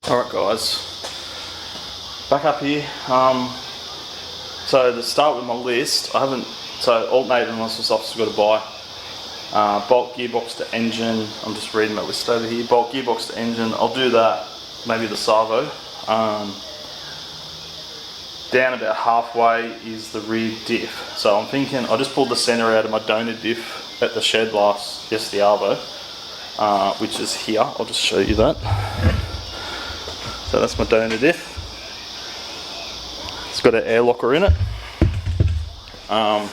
Alright guys, back up here. So to start with my list, alternator and all sorts of stuff I've got to buy. Bolt gearbox to engine, I'm just reading my list over here. Bolt gearbox to engine, I'll do that, maybe the servo. Down about halfway is the rear diff. So I'm thinking, I just pulled the centre out of my donor diff at the shed yesterday arvo, which is here. I'll just show you that. So that's my donor diff. It's got an air locker in it. Yeah,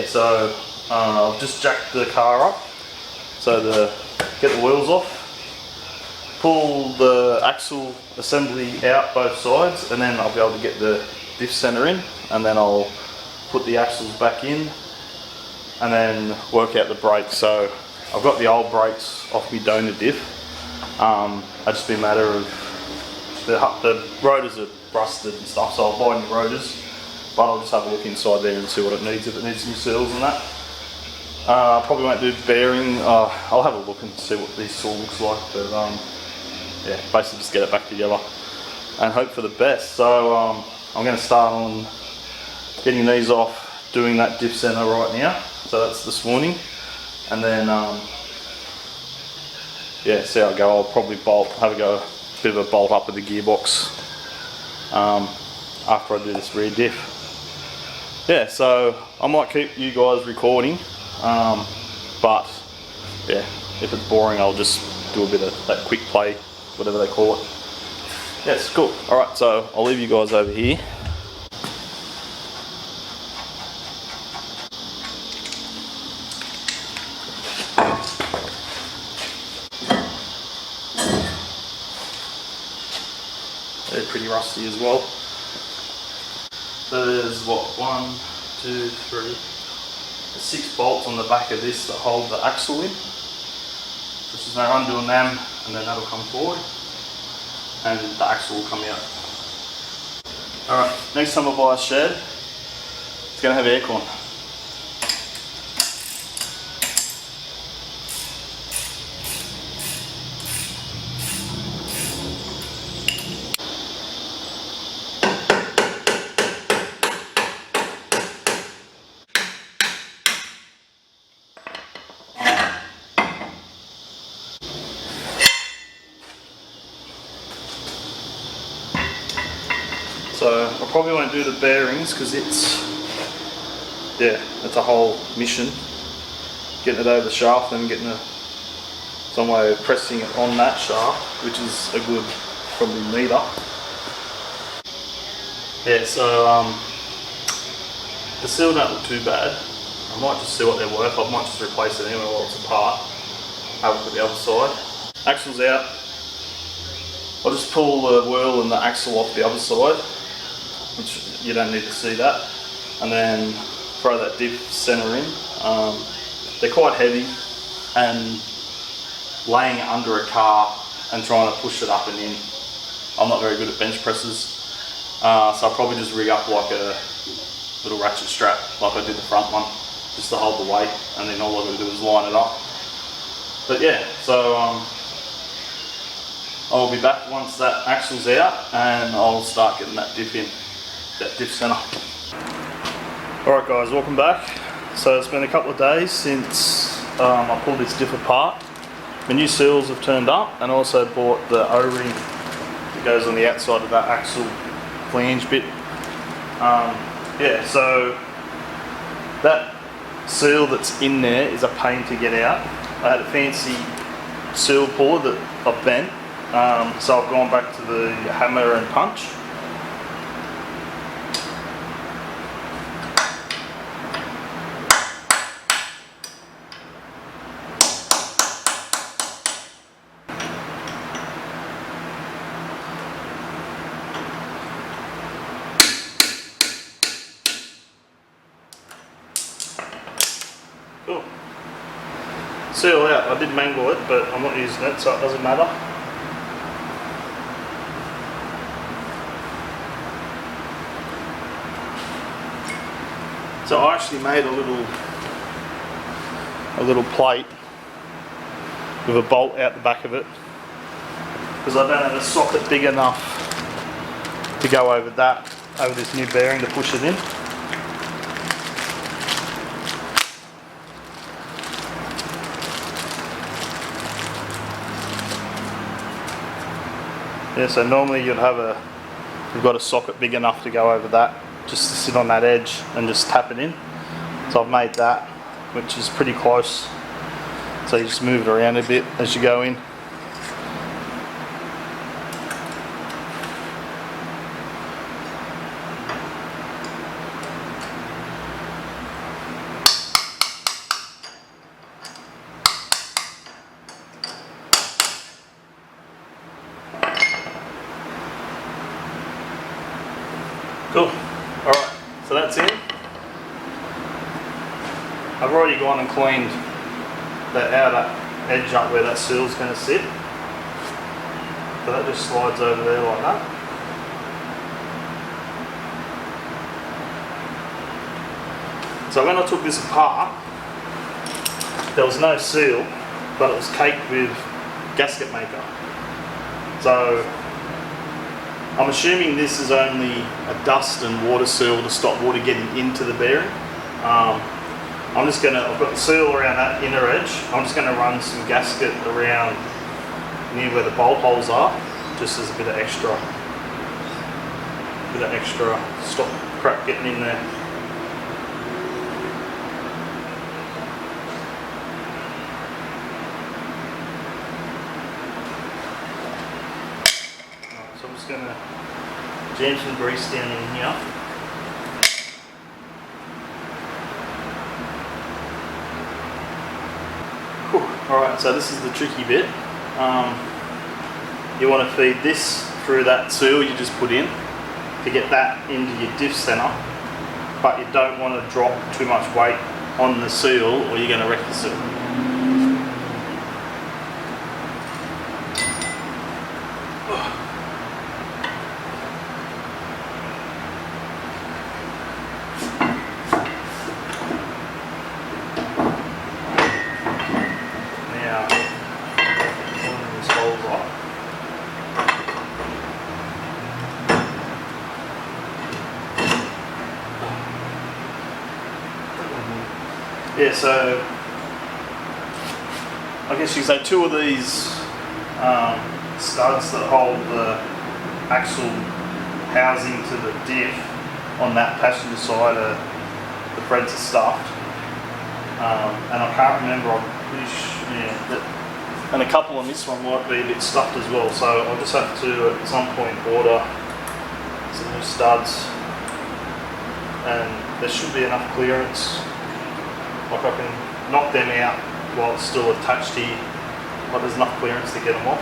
so I've just jacked the car up. So get the wheels off, pull the axle assembly out both sides, and then I'll be able to get the diff center in, and then I'll put the axles back in, and then work out the brakes. So I've got the old brakes off my donor diff. It's just be a matter of the rotors are rusted and stuff, so I'll buy new rotors, but I'll just have a look inside there and see what it needs, if it needs new seals and that. Probably won't do bearing. I'll have a look and see what this all looks like, but yeah, basically just get it back together and hope for the best. So I'm going to start on getting these off, doing that diff center right now. So that's this morning, and then yeah, see how I go. I'll probably have a bit of a bolt up with the gearbox after I do this rear diff. Yeah, so I might keep you guys recording, but yeah, if it's boring, I'll just do a bit of that quick play, whatever they call it. Yes, cool. Alright, so I'll leave you guys over here. They're pretty rusty as well. So there's what, 1, 2, 3, there's 6 bolts on the back of this that hold the axle in. This is now undoing them, and then that'll come forward, and the axle will come out. Alright, next time I buy a shed, it's going to have aircon. So I probably won't do the bearings because it's a whole mission. Getting it over the shaft and getting some way of pressing it on that shaft, which is a good probably meter. Yeah, so the seal don't look too bad. I might just see what they're worth. I might just replace it anyway while it's apart. Have a look at the other side. Axle's out. I'll just pull the wheel and the axle off the other side, which you don't need to see that, and then throw that diff center in. They're quite heavy, and laying it under a car and trying to push it up and in, I'm not very good at bench presses, so I'll probably just rig up like a little ratchet strap like I did the front one, just to hold the weight, and then all I've got to do is line it up. But yeah, so I'll be back once that axle's out, and I'll start getting that diff in, that diff center. Alright guys, welcome back. So it's been a couple of days since I pulled this diff apart. My new seals have turned up, and I also bought the O-ring that goes on the outside of that axle flange bit. Yeah, so that seal that's in there is a pain to get out. I had a fancy seal puller that I bent, so I've gone back to the hammer and punch. Cool. Seal out. I did mangle it, but I'm not using it, so it doesn't matter. So I actually made a little plate with a bolt out the back of it, because I don't have a socket big enough to go over this new bearing to push it in. Yeah, so normally you've got a socket big enough to go over that, just to sit on that edge and just tap it in. So I've made that, which is pretty close. So you just move it around a bit as you go in. Cool. Alright, so that's in. I've already gone and cleaned that outer edge up where that seal's going to sit. So that just slides over there like that. So when I took this apart, there was no seal, but it was caked with gasket maker. So I'm assuming this is only a dust and water seal to stop water getting into the bearing. I've got the seal around that inner edge. I'm just going to run some gasket around near where the bolt holes are, just as a bit of extra stop crap getting in there. So I'm just going to jam some grease down in here. Alright, so this is the tricky bit. You want to feed this through that seal you just put in to get that into your diff center, but you don't want to drop too much weight on the seal or you're going to wreck the seal. Yeah, so I guess you could say two of these studs that hold the axle housing to the diff on that passenger side the threads are stuffed, and I can't remember, I'm pretty sure, and a couple on this one might be a bit stuffed as well, so I'll just have to at some point order some new studs, and there should be enough clearance. Like I can knock them out while it's still attached here, but there's enough clearance to get them off.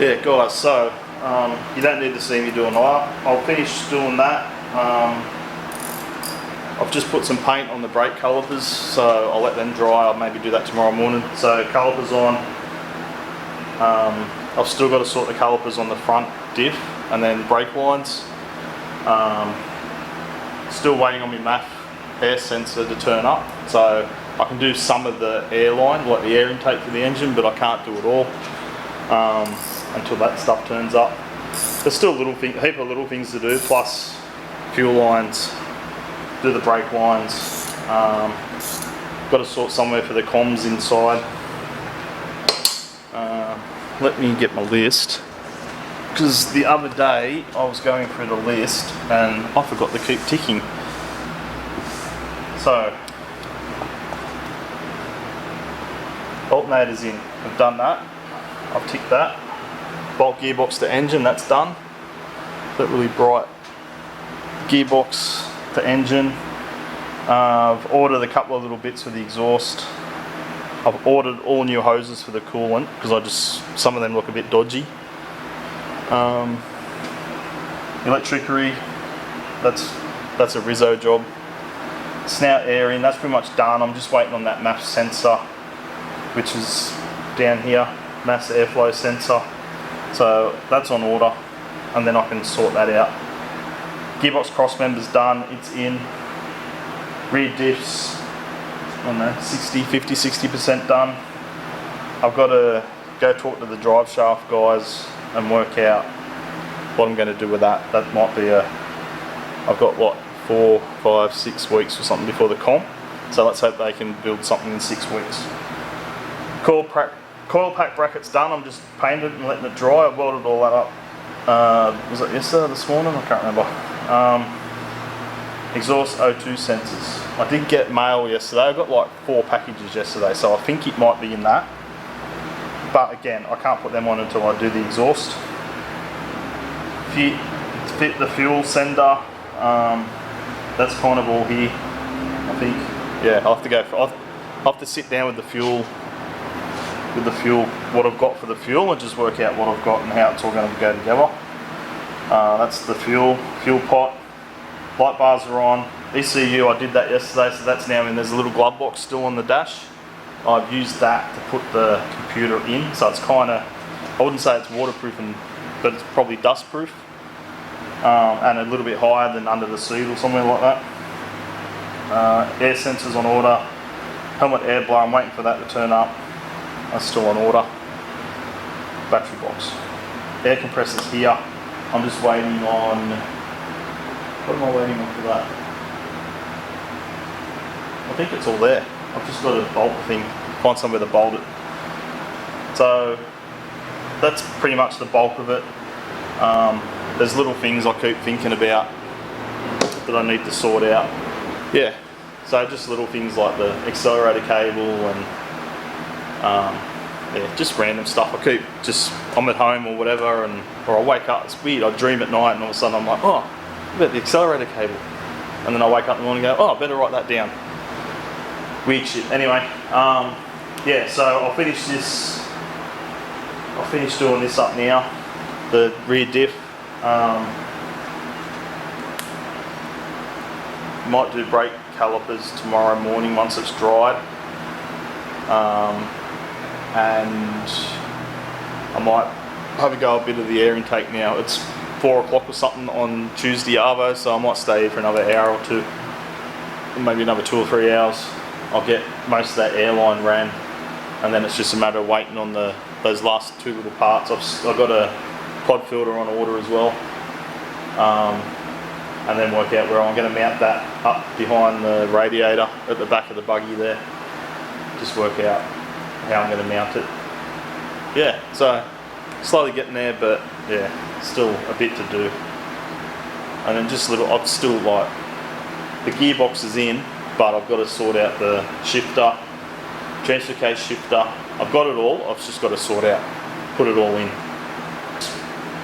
Yeah guys, so you don't need to see me doing that. I'll finish doing that. I've just put some paint on the brake calipers, so I'll let them dry. I'll maybe do that tomorrow morning. So calipers on. I've still got to sort the calipers on the front diff and then brake lines. Still waiting on my MAF air sensor to turn up, so I can do some of the air line, like the air intake for the engine, but I can't do it all until that stuff turns up. There's still a heap of little things to do, plus fuel lines, do the brake lines, got to sort somewhere for the comms inside. Let me get my list. Because the other day I was going through the list and I forgot to keep ticking. So, alternator's in. I've done that. I've ticked that. Bolt gearbox to engine, that's done. That really bright. Gearbox to engine. I've ordered a couple of little bits for the exhaust. I've ordered all new hoses for the coolant because some of them look a bit dodgy. Electricity, that's a Rizzo job. Snout airing, that's pretty much done. I'm just waiting on that MAF sensor, which is down here, mass airflow sensor. So that's on order, and then I can sort that out. Gearbox cross member's done, it's in. Rear diffs, I don't know, 60% done. I've got to go talk to the drive shaft guys and work out what I'm going to do with that. That might be I've got what, 4, 5, 6 weeks or something before the comp. So let's hope they can build something in 6 weeks. Coil pack bracket's done. I'm just painted and letting it dry. I welded all that up. Was it yesterday or this morning? I can't remember. Exhaust O2 sensors. I did get mail yesterday. I got like 4 packages yesterday, so I think it might be in that. But again, I can't put them on until I do the exhaust. Fit the fuel sender. That's kind of all here, I think. Yeah, I'll have to go. I'll have to sit down with the fuel. What I've got for the fuel, and just work out what I've got and how it's all going to go together. That's the fuel pot. Light bars are on. ECU, I did that yesterday, so that's now in. There's a little glove box still on the dash. I've used that to put the computer in, so it's kind of, I wouldn't say it's waterproof, but it's probably dust proof, and a little bit higher than under the seat or somewhere like that. Air sensors on order. Helmet air blower, I'm waiting for that to turn up. That's still on order. Battery box. Air compressors here. I'm just waiting on, what am I waiting on for that? I think it's all there. I've just got to bolt the thing, find somewhere to bolt it. So that's pretty much the bulk of it. There's little things I keep thinking about that I need to sort out. Yeah, so just little things like the accelerator cable and yeah, just random stuff. I'm at home or whatever, or I wake up, it's weird, I dream at night and all of a sudden I'm like, oh, what about the accelerator cable? And then I wake up in the morning and go, oh, I better write that down. Weird shit. Anyway, yeah, so I'll finish doing this up now, the rear diff. Might do brake calipers tomorrow morning once it's dried. And I might have a go a bit of the air intake now. It's 4 o'clock or something on Tuesday Arvo, so I might stay here for another hour or two, maybe another 2 or 3 hours. I'll get most of that airline ran, and then it's just a matter of waiting on those last 2 little parts. I've got a pod filter on order as well, and then work out where I'm going to mount that up behind the radiator at the back of the buggy there. Just work out how I'm going to mount it. Yeah, so slowly getting there, but yeah, still a bit to do. And then just I'd still like, the gearbox is in, but I've got to sort out the shifter, transfer case shifter. I've got it all, I've just got to sort out, put it all in.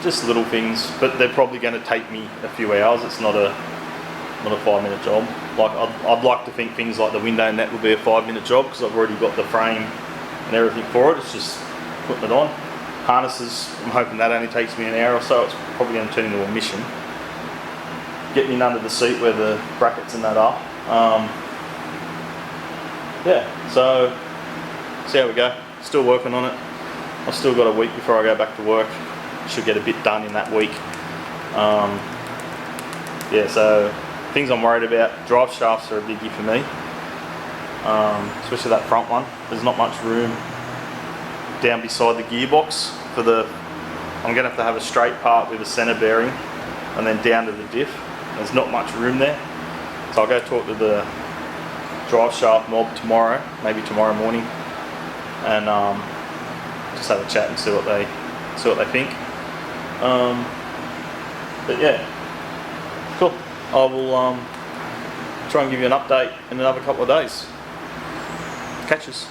Just little things, but they're probably going to take me a few hours. It's not a 5-minute job. Like I'd like to think things like the window net will be a 5-minute job, because I've already got the frame and everything for it. It's just putting it on. Harnesses, I'm hoping that only takes me an hour or so. It's probably going to turn into a mission. Getting in under the seat where the brackets and that are. Yeah, so see how we go. Still working on it. I've still got a week before I go back to work. Should get a bit done in that week. Yeah, so things I'm worried about. Drive shafts are a biggie for me, especially that front one. There's not much room down beside the gearbox for I'm going to have a straight part with a centre bearing and then down to the diff. There's not much room there, so I'll go talk to the drive shaft mob tomorrow, maybe tomorrow morning, and just have a chat and see what they think. But yeah, cool. I will try and give you an update in another couple of days. Catches.